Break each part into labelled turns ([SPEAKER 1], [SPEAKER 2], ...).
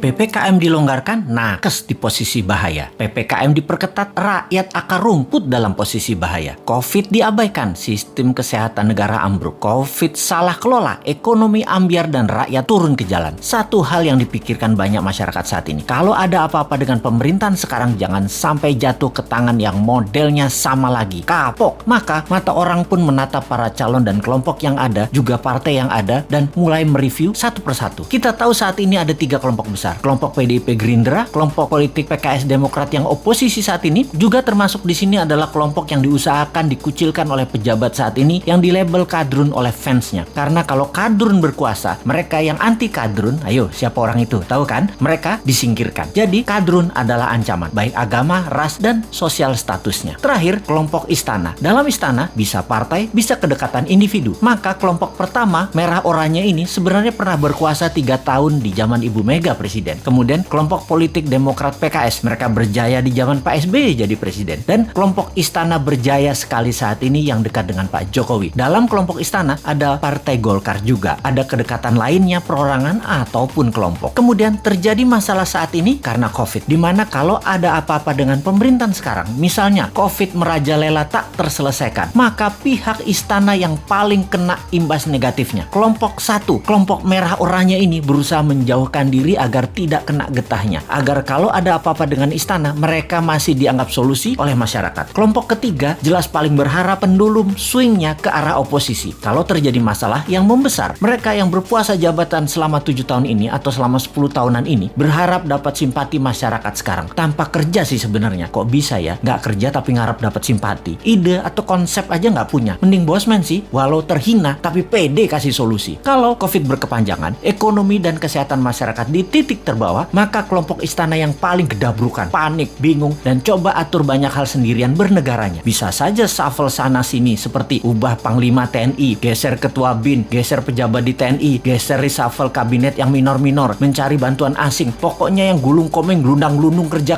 [SPEAKER 1] PPKM dilonggarkan, nakes di posisi bahaya. PPKM diperketat, rakyat akar rumput dalam posisi bahaya. Covid diabaikan, sistem kesehatan negara ambruk. Covid salah kelola, ekonomi ambyar dan rakyat turun ke jalan. Satu hal yang dipikirkan banyak masyarakat saat ini, kalau ada apa-apa dengan pemerintahan sekarang, jangan sampai jatuh ke tangan yang modelnya sama lagi, kapok. Maka mata orang pun menatap para calon dan kelompok yang ada, juga partai yang ada, dan mulai mereview satu persatu. Kita tahu saat ini ada 3 kelompok besar. Kelompok PDIP Gerindra, kelompok politik PKS Demokrat yang oposisi saat ini, juga termasuk di sini adalah kelompok yang diusahakan dikucilkan oleh pejabat saat ini yang dilabel kadrun oleh fansnya. Karena kalau kadrun berkuasa, mereka yang anti kadrun, ayo siapa orang itu? Tahu kan? Mereka disingkirkan. Jadi kadrun adalah ancaman, baik agama, ras, dan sosial statusnya. Terakhir, kelompok istana. Dalam istana bisa partai, bisa kedekatan individu. Maka kelompok pertama, merah oranye ini sebenarnya pernah berkuasa 3 tahun di zaman Ibu Mega presiden. Kemudian kelompok politik Demokrat PKS, mereka berjaya di zaman Pak SBY jadi presiden. Dan kelompok istana berjaya sekali saat ini yang dekat dengan Pak Jokowi. Dalam kelompok istana ada Partai Golkar juga. Ada kedekatan lainnya perorangan ataupun kelompok. Kemudian terjadi masalah saat ini karena Covid. Dimana kalau ada apa-apa dengan pemerintahan sekarang, misalnya Covid merajalela tak terselesaikan, maka pihak istana yang paling kena imbas negatifnya. Kelompok 1, kelompok merah oranye ini berusaha menjauhkan diri agar tidak kena getahnya. Agar kalau ada apa-apa dengan istana, mereka masih dianggap solusi oleh masyarakat. Kelompok ketiga jelas paling berharap pendulum swingnya ke arah oposisi. Kalau terjadi masalah yang membesar, mereka yang berpuasa jabatan selama 7 tahun ini atau selama 10 tahunan ini berharap dapat simpati masyarakat sekarang. Tanpa kerja sih sebenarnya. Kok bisa ya? Nggak kerja tapi ngarap dapat simpati. Ide atau konsep aja nggak punya. Mending bosman sih, walau terhina tapi pede kasih solusi. Kalau Covid berkepanjangan, ekonomi dan kesehatan masyarakat di titik terbawah, maka kelompok istana yang paling gedabrukan, panik, bingung, dan coba atur banyak hal sendirian bernegaranya. Bisa saja shuffle sana sini seperti ubah Panglima TNI, geser Ketua BIN, geser pejabat di TNI, geser reshuffle kabinet yang minor-minor, mencari bantuan asing. Pokoknya yang gulung komeng, gelundang-gelundung kerja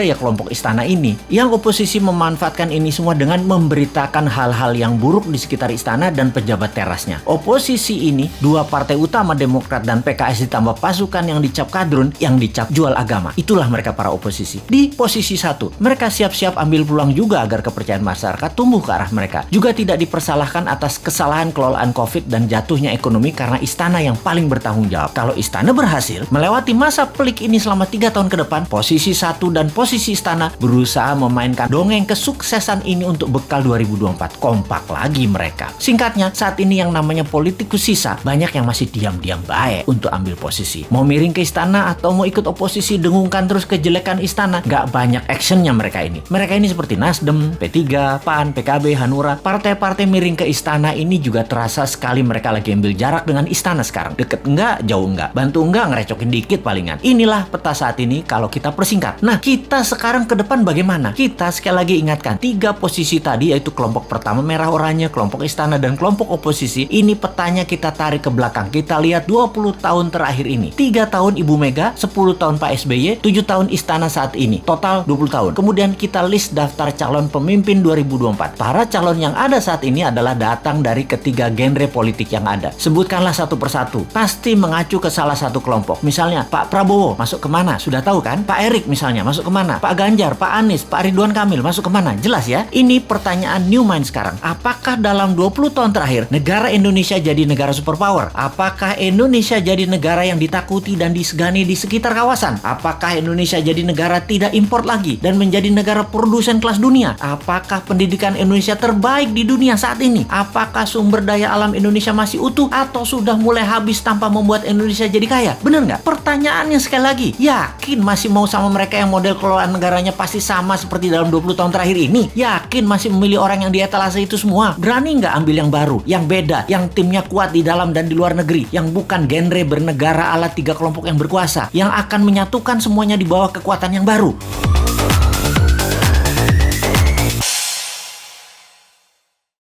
[SPEAKER 1] ya kelompok istana ini. Yang oposisi memanfaatkan ini semua dengan memberitakan hal-hal yang buruk di sekitar istana dan pejabat terasnya. Oposisi ini, 2 partai utama Demokrat dan PKS ditambah pasukan yang dicap kadrun, yang dicap jual agama. Itulah mereka para oposisi. Di posisi 1, mereka siap-siap ambil peluang juga agar kepercayaan masyarakat tumbuh ke arah mereka. Juga tidak dipersalahkan atas kesalahan kelolaan Covid dan jatuhnya ekonomi karena istana yang paling bertanggung jawab. Kalau istana berhasil melewati masa pelik ini selama 3 tahun ke depan, posisi 1 dan posisi istana berusaha memainkan dongeng kesuksesan ini untuk bekal 2024. Kompak lagi mereka. Singkatnya, saat ini yang namanya politikus sisa, banyak yang masih diam-diam baik untuk ambil posisi. Mau miring ke istana atau mau ikut oposisi dengungkan terus kejelekan istana, nggak banyak actionnya mereka ini. Mereka ini seperti Nasdem, P3, PAN, PKB, Hanura. Partai-partai miring ke istana ini juga terasa sekali mereka lagi ambil jarak dengan istana sekarang. Deket enggak, jauh enggak, bantu enggak, ngerecokin dikit palingan. Inilah peta saat ini kalau kita persingkat. Nah, kita sekarang ke depan bagaimana? Kita sekali lagi ingatkan, 3 posisi tadi yaitu kelompok pertama merah oranye, kelompok istana, dan kelompok oposisi. Ini petanya kita tarik ke belakang. Kita lihat 20 tahun terakhir ini. 3 tahun Ibu Mega, 10 tahun Pak SBY, 7 tahun istana saat ini. Total 20 tahun. Kemudian kita list daftar calon pemimpin 2024. Para calon yang ada saat ini adalah datang dari ketiga genre politik yang ada. Sebutkanlah satu persatu. Pasti mengacu ke salah satu kelompok. Misalnya Pak Prabowo masuk kemana? Sudah tahu kan? Pak Erik misalnya masuk kemana? Pak Ganjar, Pak Anies, Pak Ridwan Kamil masuk kemana? Jelas ya? Ini pertanyaan new mind sekarang. Apakah dalam 20 tahun terakhir negara Indonesia jadi negara superpower? Apakah Indonesia jadi negara yang ditakuti dan disegani di sekitar kawasan? Apakah Indonesia jadi negara tidak impor lagi dan menjadi negara produsen kelas dunia? Apakah pendidikan Indonesia terbaik di dunia saat ini? Apakah sumber daya alam Indonesia masih utuh atau sudah mulai habis tanpa membuat Indonesia jadi kaya? Bener nggak? Pertanyaannya sekali lagi, yakin masih mau sama mereka yang model kelolaan negaranya pasti sama seperti dalam 20 tahun terakhir ini? Yakin masih memilih orang yang di etalase itu semua? Berani nggak ambil yang baru, yang beda, yang timnya kuat di dalam dan di luar negeri, yang bukan genre bernegara ala 3 kelompok yang berkuasa, yang akan menyatukan semuanya di bawah kekuatan yang baru?